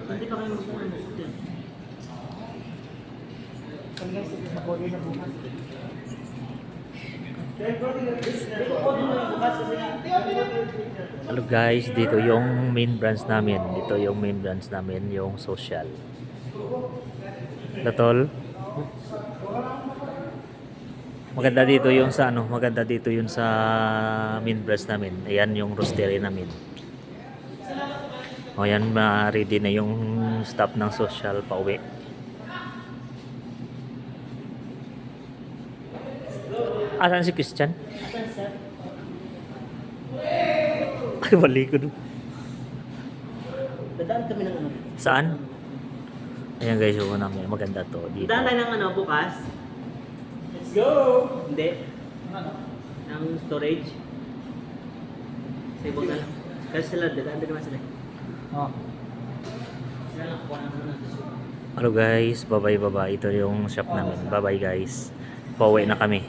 Hindi pa kayo mag-ano. Guys, mag-order na bukas. Hello guys, dito yung main branch namin. Dito yung main branch namin, yung social. Latol. Maganda dito yung sa ano, maganda dito yung sa main branch namin. Ayan yung roastery namin. O yan, ready na yung staff ng social pauwi. Asan si Christian? Ay, bali ko doon. Dadaan kami ng ano. Saan? Ayan guys, yung namin. Maganda to. Dito. Dadaan tayo ng ano bukas. Let's go! Hindi. Ano? Ng storage. Sa ibang na lang. Kasi sila, dadaan din naman sila. Oo. Sila lang, kuha na muna. Hello guys, bye bye. Ito yung shop namin. Bye bye guys. Pauwi na kami.